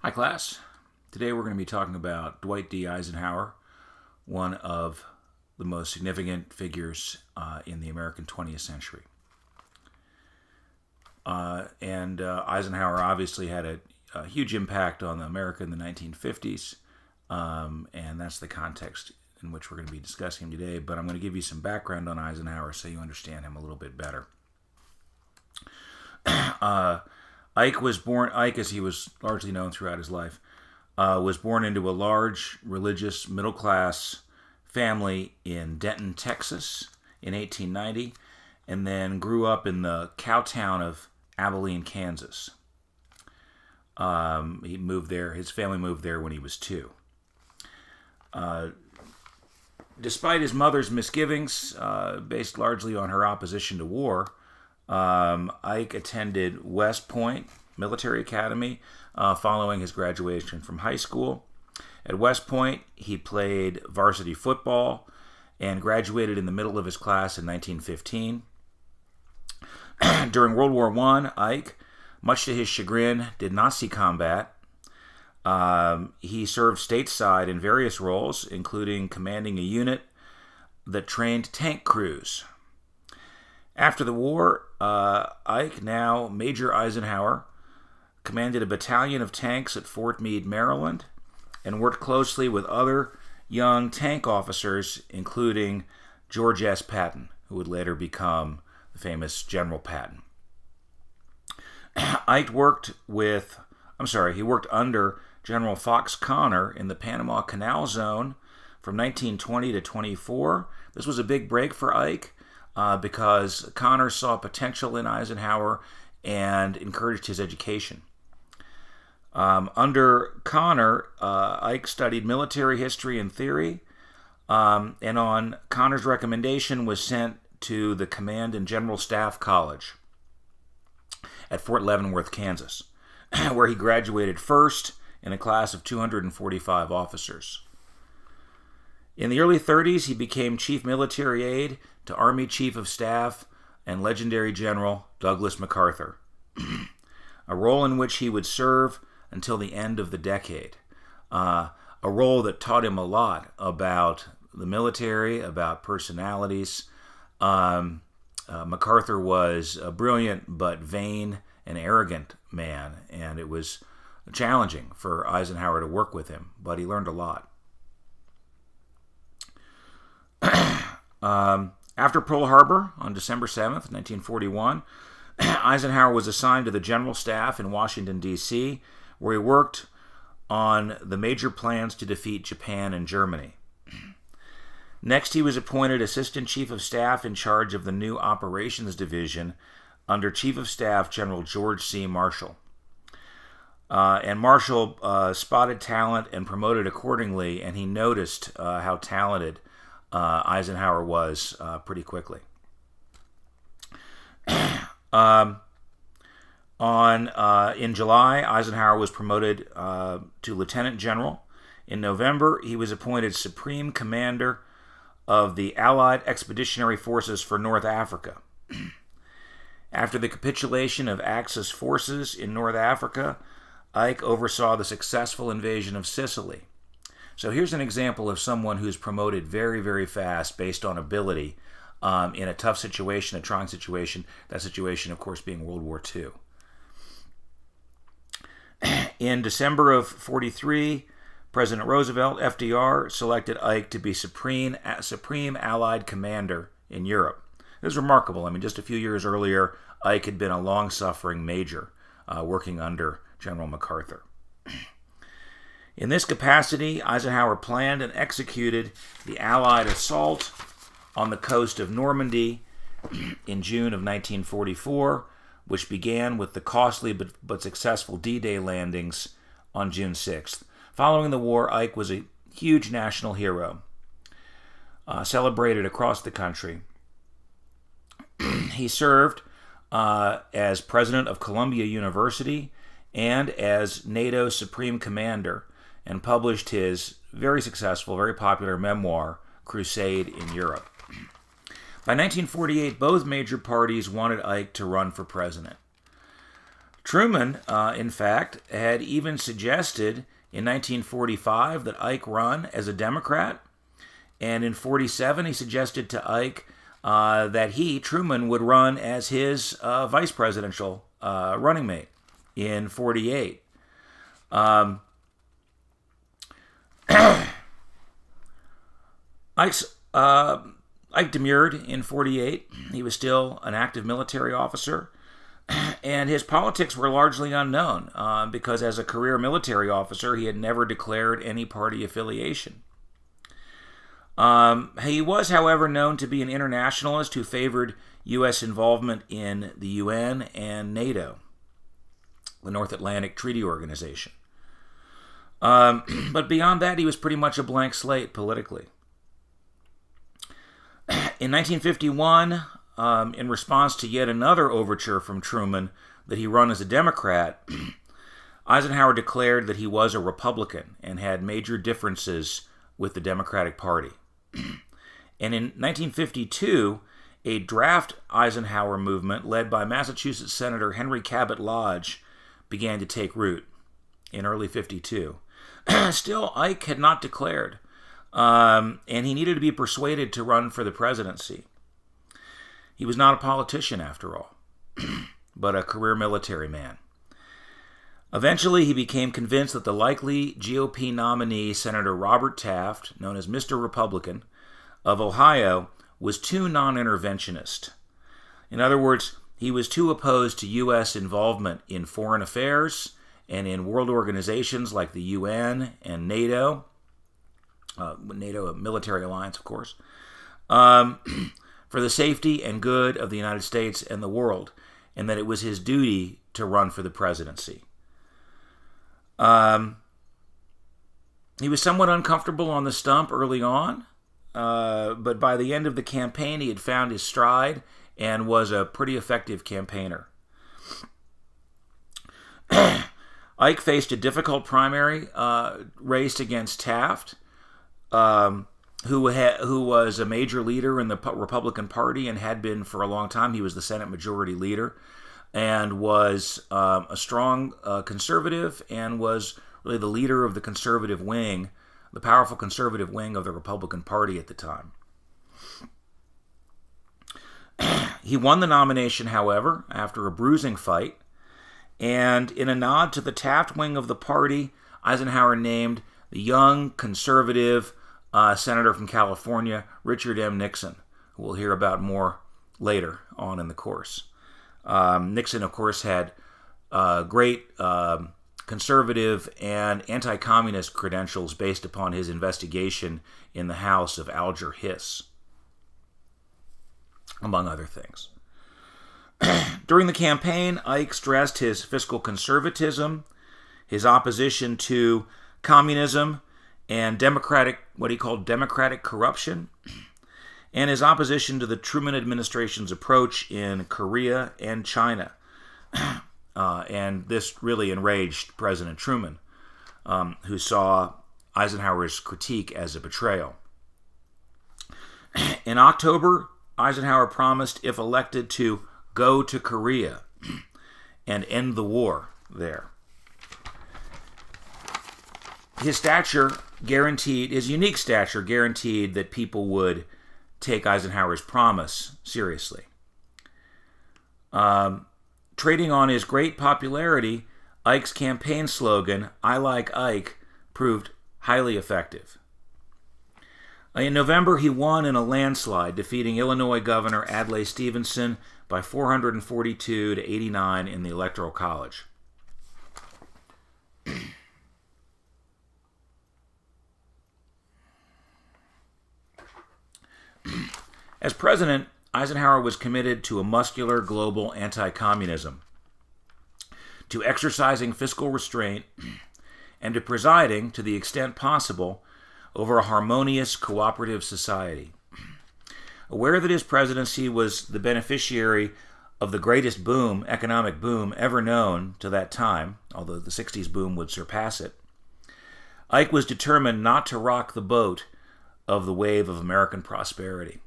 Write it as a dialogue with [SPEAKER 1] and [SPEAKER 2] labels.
[SPEAKER 1] Hi, class. Today we're going to be talking about Dwight D. Eisenhower, one of the most significant figures in the American 20th century. Eisenhower obviously had a huge impact on America in the 1950s, and that's the context in which we're going to be discussing him today. But I'm going to give you some background on Eisenhower so you understand him a little bit better. Ike, as he was largely known throughout his life, was born into a large, religious, middle-class family in Denton, Texas in 1890, and then grew up in the cow town of Abilene, Kansas. He moved there. His family moved there when he was 2. Despite his mother's misgivings, based largely on her opposition to war, Ike attended West Point Military Academy following his graduation from high school. At West Point, he played varsity football and graduated in the middle of his class in 1915. During World War I, Ike, much to his chagrin, did not see combat. He served stateside in various roles, including commanding a unit that trained tank crews. After the war, Ike, now Major Eisenhower, commanded a battalion of tanks at Fort Meade, Maryland, and worked closely with other young tank officers, including George S. Patton, who would later become the famous General Patton. Ike worked under General Fox Connor in the Panama Canal Zone from 1920 to 24. This was a big break for Ike, because Connor saw potential in Eisenhower and encouraged his education. Under Connor, Ike studied military history and theory, and on Connor's recommendation was sent to the Command and General Staff College at Fort Leavenworth, Kansas, where he graduated first in a class of 245 officers. In the early 30s, he became Chief Military Aide to Army Chief of Staff and legendary General Douglas MacArthur, a role in which he would serve until the end of the decade, a role that taught him a lot about the military, about personalities. MacArthur was a brilliant but vain and arrogant man, and it was challenging for Eisenhower to work with him, but he learned a lot. After Pearl Harbor on December 7th, 1941, Eisenhower was assigned to the General Staff in Washington, D.C., where he worked on the major plans to defeat Japan and Germany. Next, he was appointed Assistant Chief of Staff in charge of the new Operations Division under Chief of Staff General George C. Marshall. And Marshall spotted talent and promoted accordingly, and he noticed how talented Eisenhower was pretty quickly. In July, Eisenhower was promoted to Lieutenant General. In November, he was appointed Supreme Commander of the Allied Expeditionary Forces for North Africa. After the capitulation of Axis forces in North Africa, Ike oversaw the successful invasion of Sicily. So here's an example of someone who's promoted very, very fast based on ability in a tough situation, a trying situation, that situation, of course, being World War II. In December of 43, President Roosevelt, FDR, selected Ike to be Supreme Allied Commander in Europe. It was remarkable. I mean, just a few years earlier, Ike had been a long-suffering major working under General MacArthur. In this capacity, Eisenhower planned and executed the Allied assault on the coast of Normandy in June of 1944, which began with the costly but successful D-Day landings on June 6th. Following the war, Ike was a huge national hero, celebrated across the country. He served as president of Columbia University and as NATO Supreme Commander, and published his very successful, very popular memoir, Crusade in Europe. By 1948, both major parties wanted Ike to run for president. Truman, in fact, had even suggested in 1945 that Ike run as a Democrat, and in 47 he suggested to Ike that Truman, would run as his vice presidential running mate in 48. Ike demurred in 48. He was still an active military officer, and his politics were largely unknown because as a career military officer, he had never declared any party affiliation. He was, however, known to be an internationalist who favored U.S. involvement in the UN and NATO, the North Atlantic Treaty Organization. But beyond that, he was pretty much a blank slate politically. In 1951, in response to yet another overture from Truman that he run as a Democrat, Eisenhower declared that he was a Republican and had major differences with the Democratic Party. And in 1952, a draft Eisenhower movement led by Massachusetts Senator Henry Cabot Lodge began to take root in early 52. Still, Ike had not declared, and he needed to be persuaded to run for the presidency. He was not a politician, after all, but a career military man. Eventually, he became convinced that the likely GOP nominee, Senator Robert Taft, known as Mr. Republican, of Ohio, was too non-interventionist. In other words, he was too opposed to U.S. involvement in foreign affairs and in world organizations like the UN and NATO, NATO, a military alliance, of course, for the safety and good of the United States and the world, and that it was his duty to run for the presidency. He was somewhat uncomfortable on the stump early on, but by the end of the campaign, he had found his stride and was a pretty effective campaigner. Ike faced a difficult primary race against Taft, who was a major leader in the Republican Party and had been for a long time. He was the Senate Majority Leader and was a strong conservative and was really the leader of the conservative wing, the powerful conservative wing of the Republican Party at the time. He won the nomination, however, after a bruising fight, and in a nod to the Taft wing of the party, Eisenhower named the young conservative senator from California, Richard M. Nixon, who we'll hear about more later on in the course. Nixon, of course, had great conservative and anti-communist credentials based upon his investigation in the house of Alger Hiss, among other things. During the campaign, Ike stressed his fiscal conservatism, his opposition to communism and what he called democratic corruption, and his opposition to the Truman administration's approach in Korea and China. And this really enraged President Truman, who saw Eisenhower's critique as a betrayal. In October, Eisenhower promised, if elected, to go to Korea and end the war there. His unique stature guaranteed that people would take Eisenhower's promise seriously. Trading on his great popularity, Ike's campaign slogan, "I like Ike," proved highly effective. In November, he won in a landslide, defeating Illinois Governor Adlai Stevenson by 442 to 89 in the Electoral College. As president, Eisenhower was committed to a muscular global anti-communism, to exercising fiscal restraint, and to presiding, to the extent possible, over a harmonious, cooperative society. Aware that his presidency was the beneficiary of the greatest economic boom ever known to that time, although the 60s boom would surpass it, Ike was determined not to rock the boat of the wave of American prosperity.